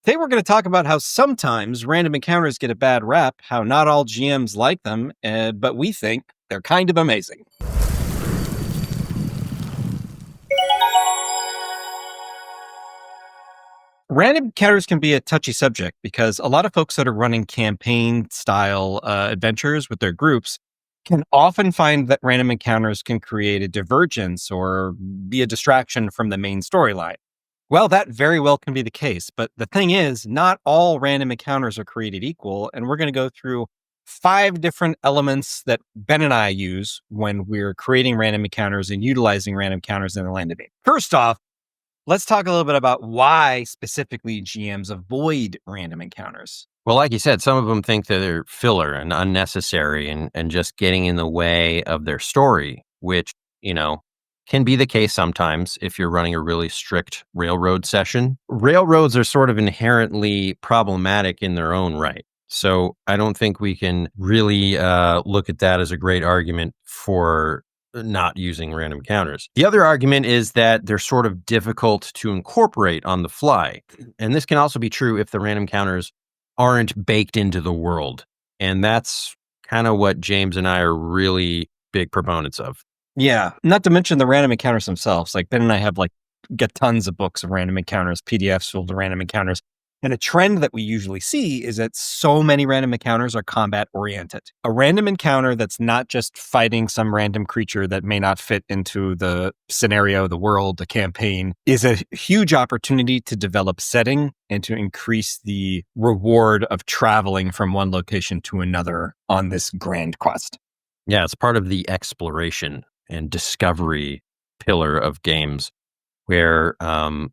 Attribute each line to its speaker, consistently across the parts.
Speaker 1: Today we're going to talk about how sometimes random encounters get a bad rap, how not all GMs like them, but we think they're kind of amazing. Random encounters can be a touchy subject because a lot of folks that are running campaign-style adventures with their groups can often find that random encounters can create a divergence or be a distraction from the main storyline. Well, that very well can be the case, but the thing is, not all random encounters are created equal, and we're going to go through 5 different elements that Ben and I use when we're creating random encounters and utilizing random encounters in the Land of Eem. First off, let's talk a little bit about why specifically GMs avoid random encounters.
Speaker 2: Well, like you said, some of them think that they're filler and unnecessary and just getting in the way of their story, which, can be the case sometimes if you're running a really strict railroad session. Railroads are sort of inherently problematic in their own right. So I don't think we can really look at that as a great argument for not using random encounters. The other argument is that they're sort of difficult to incorporate on the fly. And this can also be true if the random encounters aren't baked into the world. And that's kind of what James and I are really big proponents of.
Speaker 1: Yeah, not to mention the random encounters themselves. Like Ben and I have get tons of books of random encounters, PDFs filled with random encounters. And a trend that we usually see is that so many random encounters are combat oriented. A random encounter that's not just fighting some random creature that may not fit into the scenario, the world, the campaign, is a huge opportunity to develop setting and to increase the reward of traveling from one location to another on this grand quest.
Speaker 2: Yeah, it's part of the exploration and discovery pillar of games where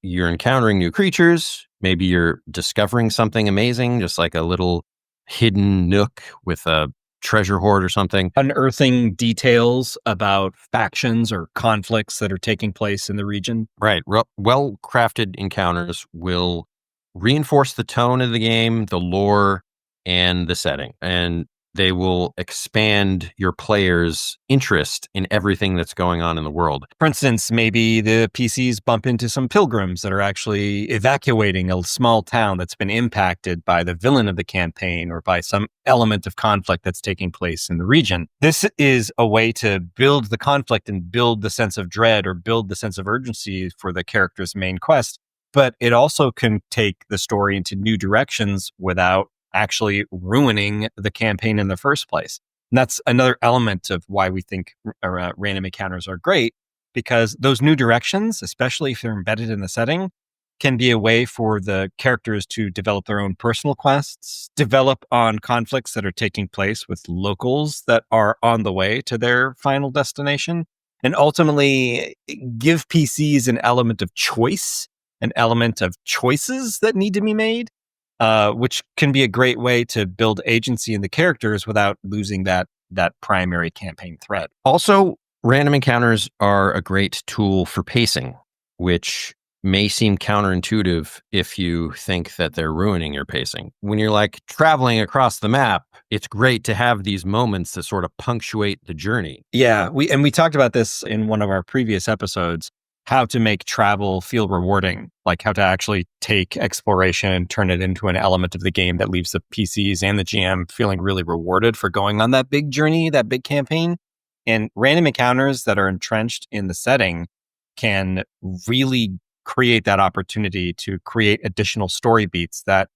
Speaker 2: you're encountering new creatures. Maybe you're discovering something amazing, just like a little hidden nook with a treasure hoard or something.
Speaker 1: Unearthing details about factions or conflicts that are taking place in the region.
Speaker 2: Right. Well-crafted encounters will reinforce the tone of the game, the lore, and the setting. And they will expand your players' interest in everything that's going on in the world.
Speaker 1: For instance, maybe the PCs bump into some pilgrims that are actually evacuating a small town that's been impacted by the villain of the campaign or by some element of conflict that's taking place in the region. This is a way to build the conflict and build the sense of dread or build the sense of urgency for the character's main quest. But it also can take the story into new directions without actually ruining the campaign in the first place. And that's another element of why we think random encounters are great, because those new directions, especially if they're embedded in the setting, can be a way for the characters to develop their own personal quests, develop on conflicts that are taking place with locals that are on the way to their final destination, and ultimately give PCs an element of choice, an element of choices that need to be made. Which can be a great way to build agency in the characters without losing that primary campaign thread.
Speaker 2: Also, random encounters are a great tool for pacing, which may seem counterintuitive if you think that they're ruining your pacing. When you're traveling across the map, it's great to have these moments that sort of punctuate the journey.
Speaker 1: Yeah, we talked about this in one of our previous episodes, how to make travel feel rewarding, like how to actually take exploration and turn it into an element of the game that leaves the PCs and the GM feeling really rewarded for going on that big journey, that big campaign. And random encounters that are entrenched in the setting can really create that opportunity to create additional story beats that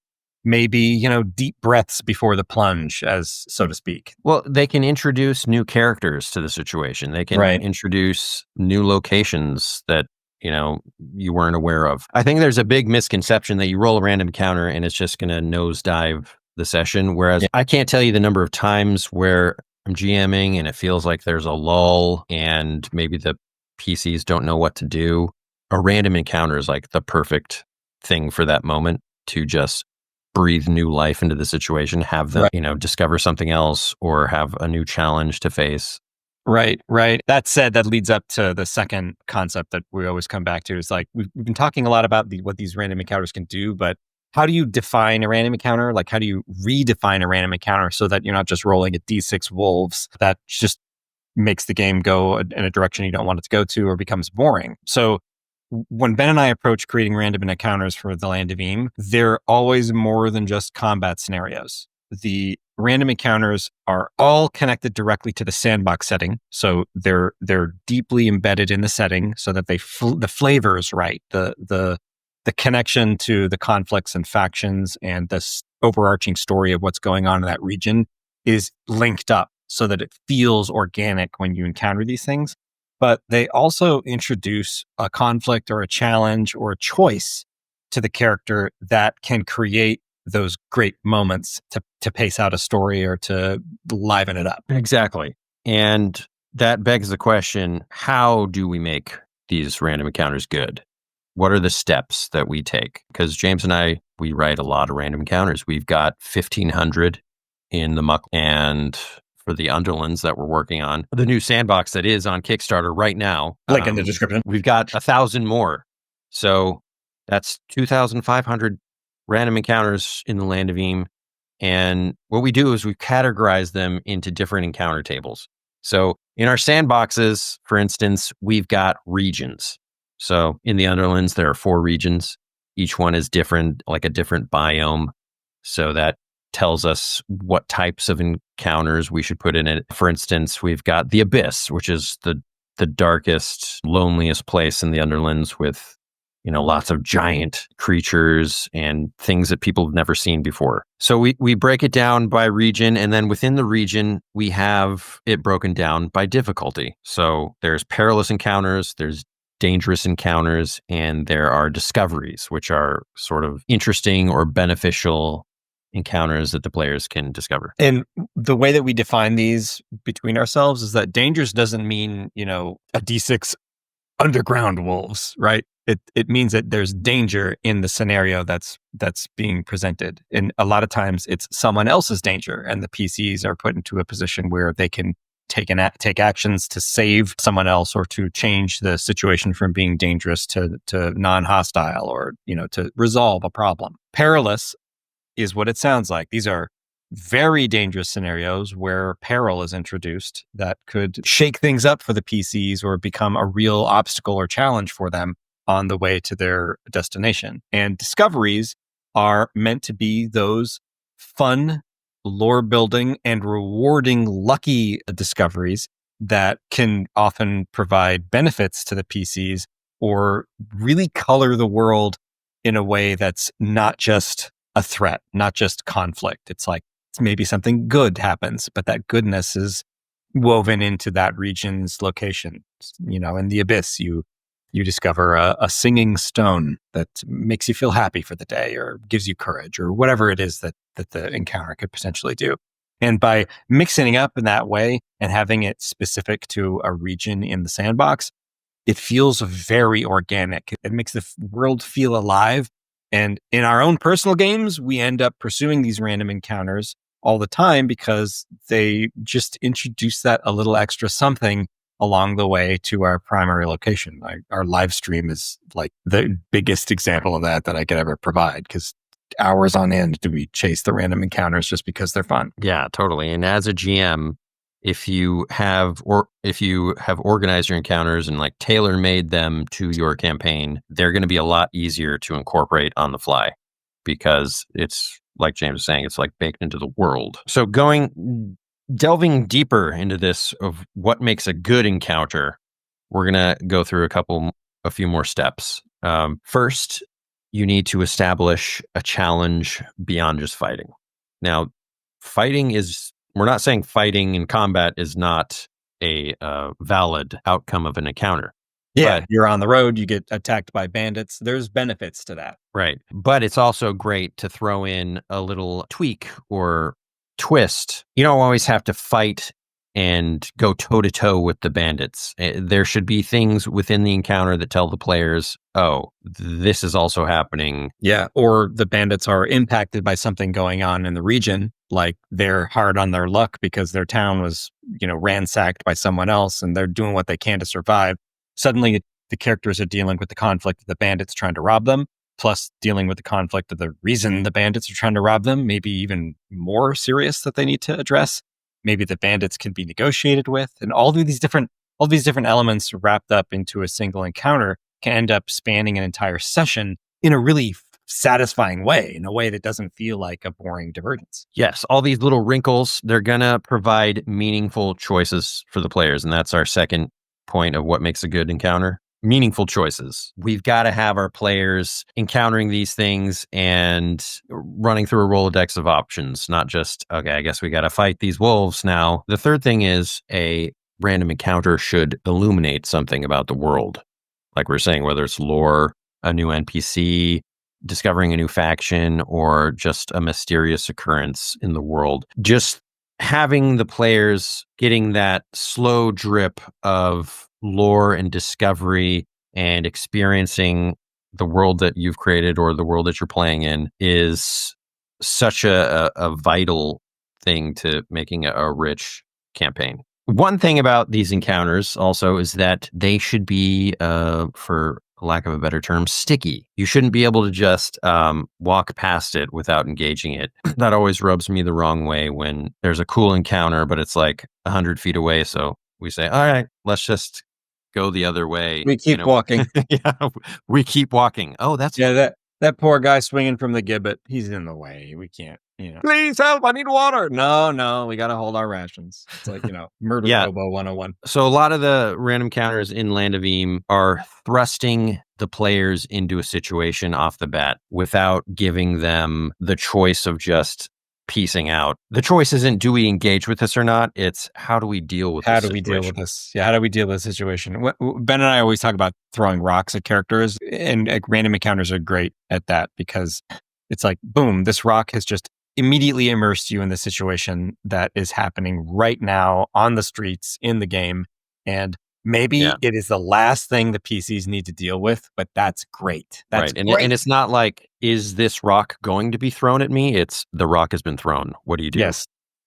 Speaker 1: maybe, deep breaths before the plunge, as so to speak.
Speaker 2: Well, they can introduce new characters to the situation. They can introduce new locations that, you weren't aware of. I think there's a big misconception that you roll a random encounter and it's just going to nosedive the session. Whereas I can't tell you the number of times where I'm GMing and it feels like there's a lull and maybe the PCs don't know what to do. A random encounter is like the perfect thing for that moment to just breathe new life into the situation, have them, discover something else or have a new challenge to face.
Speaker 1: Right. That said, that leads up to the second concept that we always come back to is we've been talking a lot about what these random encounters can do, but how do you define a random encounter? How do you redefine a random encounter so that you're not just rolling a D6 wolves that just makes the game go in a direction you don't want it to go to or becomes boring? So when Ben and I approach creating random encounters for the Land of Eem, they're always more than just combat scenarios. The random encounters are all connected directly to the sandbox setting, so they're deeply embedded in the setting, so that the flavor is right. The connection to the conflicts and factions and this overarching story of what's going on in that region is linked up, so that it feels organic when you encounter these things. But they also introduce a conflict or a challenge or a choice to the character that can create those great moments to pace out a story or to liven it up.
Speaker 2: Exactly. And that begs the question, how do we make these random encounters good? What are the steps that we take? Because James and I, we write a lot of random encounters. We've got 1,500 in the muck, and for the Underlands that we're working on, the new Sandbox that is on Kickstarter right now.
Speaker 1: Link in the description.
Speaker 2: We've got 1,000 more. So that's 2,500 random encounters in the Land of Eem. And what we do is we categorize them into different encounter tables. So in our sandboxes, for instance, we've got regions. So in the Underlands, there are 4 regions. Each one is different, like a different biome. So that tells us what types of encounters we should put in it. For instance, we've got the Abyss, which is the darkest, loneliest place in the Underlands, with lots of giant creatures and things that people have never seen before. So we break it down by region, and then within the region, we have it broken down by difficulty. So there's perilous encounters, there's dangerous encounters, and there are discoveries, which are sort of interesting or beneficial encounters that the players can discover.
Speaker 1: And the way that we define these between ourselves is that dangerous doesn't mean, a D6 underground wolves, right? It means that there's danger in the scenario that's being presented. And a lot of times it's someone else's danger, and the PCs are put into a position where they can take actions to save someone else, or to change the situation from being dangerous to non-hostile, or, to resolve a problem. Perilous is what it sounds like. These are very dangerous scenarios where peril is introduced that could shake things up for the PCs or become a real obstacle or challenge for them on the way to their destination. And discoveries are meant to be those fun, lore building, and rewarding, lucky discoveries that can often provide benefits to the PCs or really color the world in a way that's not just a threat, not just conflict. It's like maybe something good happens, but that goodness is woven into that region's location. In the Abyss, you discover a singing stone that makes you feel happy for the day, or gives you courage, or whatever it is that the encounter could potentially do. And by mixing it up in that way and having it specific to a region in the sandbox, it feels very organic. It makes the world feel alive. And in our own personal games, we end up pursuing these random encounters all the time because they just introduce that a little extra something along the way to our primary location. Our live stream is like the biggest example of that I could ever provide, because hours on end do we chase the random encounters just because they're fun.
Speaker 2: Yeah, totally. And as a GM, if you have organized your encounters and like tailor-made them to your campaign, they're going to be a lot easier to incorporate on the fly, because it's like James was saying, it's like baked into the world. So delving deeper into this of what makes a good encounter, we're going to go through a few more steps. First, you need to establish a challenge beyond just fighting. Now, we're not saying fighting in combat is not a valid outcome of an encounter.
Speaker 1: Yeah,
Speaker 2: but
Speaker 1: you're on the road, you get attacked by bandits. There's benefits to that.
Speaker 2: Right. But it's also great to throw in a little tweak or twist. You don't always have to fight and go toe-to-toe with the bandits. There should be things within the encounter that tell the players, oh, this is also happening.
Speaker 1: Yeah, or the bandits are impacted by something going on in the region, like they're hard on their luck because their town was, ransacked by someone else, and they're doing what they can to survive. Suddenly, the characters are dealing with the conflict of the bandits trying to rob them, plus dealing with the conflict of the reason the bandits are trying to rob them, maybe even more serious that they need to address. Maybe the bandits can be negotiated with, and all these different elements wrapped up into a single encounter can end up spanning an entire session in a really satisfying way, in a way that doesn't feel like a boring divergence.
Speaker 2: Yes, all these little wrinkles, they're going to provide meaningful choices for the players. And that's our second point of what makes a good encounter. Meaningful choices. We've got to have our players encountering these things and running through a Rolodex of options, not just, okay, I guess we got to fight these wolves now. The third thing is a random encounter should illuminate something about the world. Like we're saying, whether it's lore, a new NPC, discovering a new faction, or just a mysterious occurrence in the world. Just having the players getting that slow drip of lore and discovery and experiencing the world that you've created or the world that you're playing in is such a vital thing to making a rich campaign. One thing about these encounters also is that they should be, for lack of a better term, sticky. You shouldn't be able to just walk past it without engaging it. That always rubs me the wrong way when there's a cool encounter, but it's like 100 feet away. So we say, all right, let's just go the other way.
Speaker 1: We keep walking.
Speaker 2: Yeah, we keep walking. Oh, that's
Speaker 1: that poor guy swinging from the gibbet. He's in the way. We can't,
Speaker 2: Please help. I need water.
Speaker 1: No, we got to hold our rations. It's like, murder hobo 101.
Speaker 2: So a lot of the random counters in Land of Eem are thrusting the players into a situation off the bat without giving them the choice of just piecing out. The choice isn't, do we engage with this or not? It's, how do we deal with this?
Speaker 1: How do we deal with this? Yeah, how do we deal with the situation? Ben and I always talk about throwing rocks at characters, and random encounters are great at that because it's like, boom, this rock has just immediately immersed you in the situation that is happening right now on the streets in the game. And maybe it is the last thing the PCs need to deal with, but that's great. That's
Speaker 2: right.
Speaker 1: great.
Speaker 2: And it's not like, is this rock going to be thrown at me? It's, the rock has been thrown. What do you do?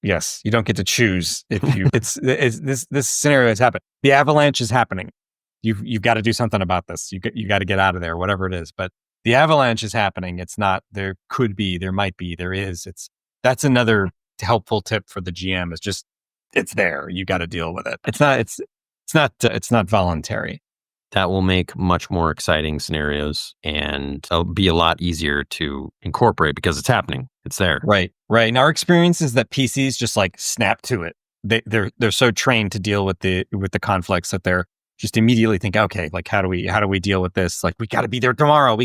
Speaker 1: Yes. You don't get to choose if you. it's this scenario has happened. The avalanche is happening. You've got to do something about this. You got to get out of there, whatever it is. But the avalanche is happening. It's not, there could be, there might be, there is. That's another helpful tip for the GM is just, it's there. You got to deal with it. It's not voluntary.
Speaker 2: That will make much more exciting scenarios and it'll be a lot easier to incorporate because it's happening. It's there.
Speaker 1: Right. And our experience is that PCs just like snap to it. They're so trained to deal with the conflicts that they're just immediately think, okay, like how do we deal with this? Like, we got to be there tomorrow.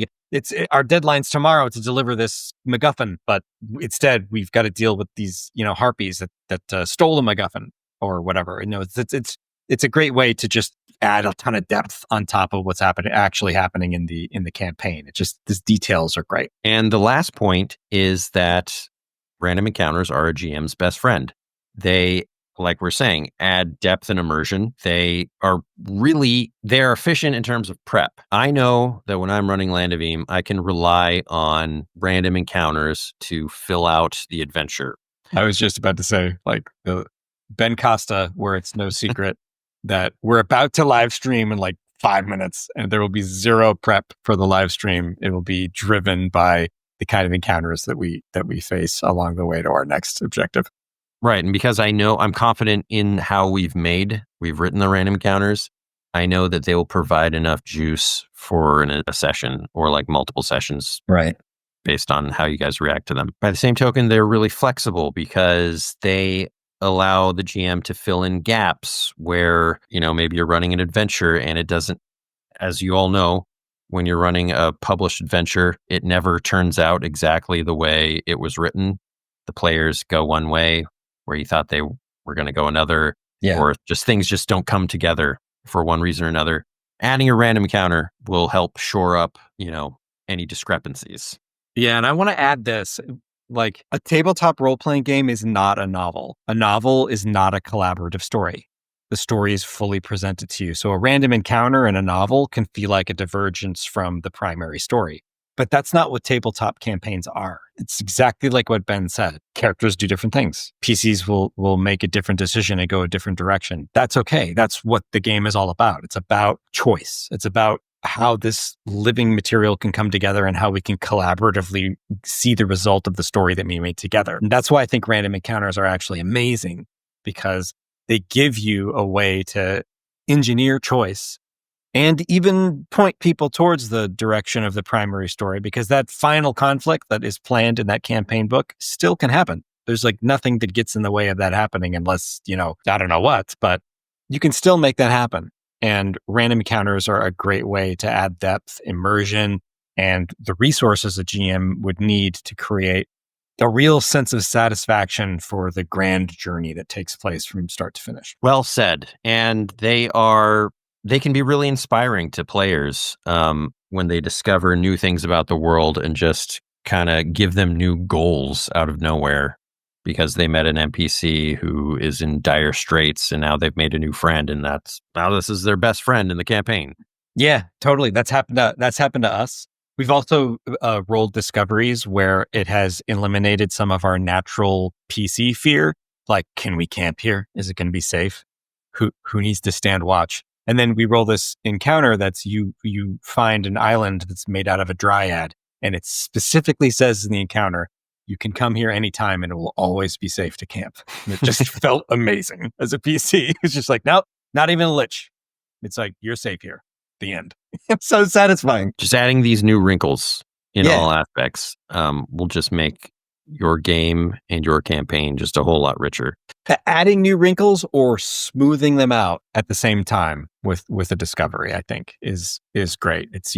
Speaker 1: Our deadline's tomorrow to deliver this MacGuffin, but instead we've got to deal with these, harpies that stole the MacGuffin or whatever. It's a great way to just add a ton of depth on top of what's actually happening in the campaign. It just, these details are great.
Speaker 2: And the last point is that random encounters are a GM's best friend. They, like we're saying, add depth and immersion. They're efficient in terms of prep. I know that when I'm running Land of Eem, I can rely on random encounters to fill out the adventure.
Speaker 1: I was just about to say, like, Ben Costa, where it's no secret that we're about to live stream in like 5 minutes and there will be zero prep for the live stream. It will be driven by the kind of encounters that we face along the way to our next objective.
Speaker 2: Right. And because I'm confident in how we've written the random encounters, I know that they will provide enough juice for a session or like multiple sessions.
Speaker 1: Right.
Speaker 2: Based on how you guys react to them. By the same token, they're really flexible because they allow the GM to fill in gaps where, maybe you're running an adventure and it doesn't, as you all know, when you're running a published adventure, it never turns out exactly the way it was written. The players go one way where you thought they were going to go another, or just things just don't come together for one reason or another. Adding a random encounter will help shore up, any discrepancies.
Speaker 1: Yeah, and I want to add this. Like, a tabletop role-playing game is not a novel. A novel is not a collaborative story. The story is fully presented to you. So a random encounter in a novel can feel like a divergence from the primary story. But that's not what tabletop campaigns are. It's exactly like what Ben said. Characters do different things. PCs will make a different decision and go a different direction. That's okay. That's what the game is all about. It's about choice. It's about how this living material can come together and how we can collaboratively see the result of the story that we made together. And that's why I think random encounters are actually amazing, because they give you a way to engineer choice and even point people towards the direction of the primary story, because that final conflict that is planned in that campaign book still can happen. There's like nothing that gets in the way of that happening unless, I don't know what, but you can still make that happen. And random encounters are a great way to add depth, immersion, and the resources a GM would need to create a real sense of satisfaction for the grand journey that takes place from start to finish.
Speaker 2: Well said. And they can be really inspiring to players when they discover new things about the world and just kind of give them new goals out of nowhere because they met an NPC who is in dire straits and now they've made a new friend, and this is their best friend in the campaign.
Speaker 1: Yeah, totally. That's happened to us. We've also rolled discoveries where it has eliminated some of our natural PC fear. Like, can we camp here? Is it going to be safe? Who needs to stand watch? And then we roll this encounter that's you find an island that's made out of a dryad, and it specifically says in the encounter, you can come here anytime and it will always be safe to camp. And it just felt amazing as a PC. It's just like, nope, not even a lich. It's like, you're safe here. The end. It's so satisfying.
Speaker 2: Just adding these new wrinkles in all aspects will just make your game and your campaign just a whole lot richer.
Speaker 1: Adding new wrinkles or smoothing them out at the same time with a discovery, I think is great. It's,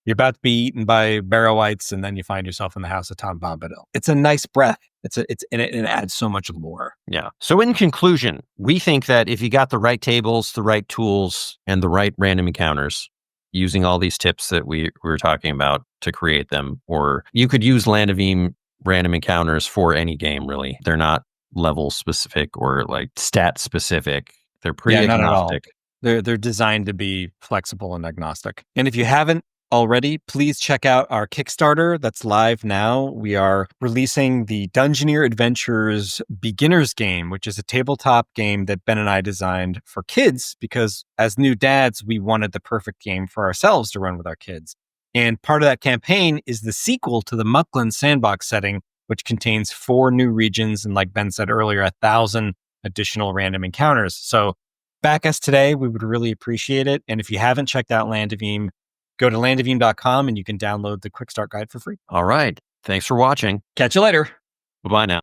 Speaker 1: you're about to be eaten by barrow wights and then you find yourself in the house of Tom Bombadil. It's a nice breath. And it adds so much lore.
Speaker 2: Yeah. So in conclusion, we think that if you got the right tables, the right tools, and the right random encounters, using all these tips that we were talking about to create them, or you could use Land of Eem random encounters for any game, really. They're not level specific or like stat specific. They're pretty agnostic.
Speaker 1: Not at all. They're designed to be flexible and agnostic. And if you haven't already, please check out our Kickstarter that's live now. We are releasing the Dungeoneer Adventures Beginner's Game, which is a tabletop game that Ben and I designed for kids because as new dads, we wanted the perfect game for ourselves to run with our kids. And part of that campaign is the sequel to the Muckland Sandbox setting, which contains 4 new regions and, like Ben said earlier, 1,000 additional random encounters. So back us today. We would really appreciate it. And if you haven't checked out Land of Eem, go to landofeem.com and you can download the quick start guide for free.
Speaker 2: All right. Thanks for watching.
Speaker 1: Catch you later.
Speaker 2: Bye-bye now.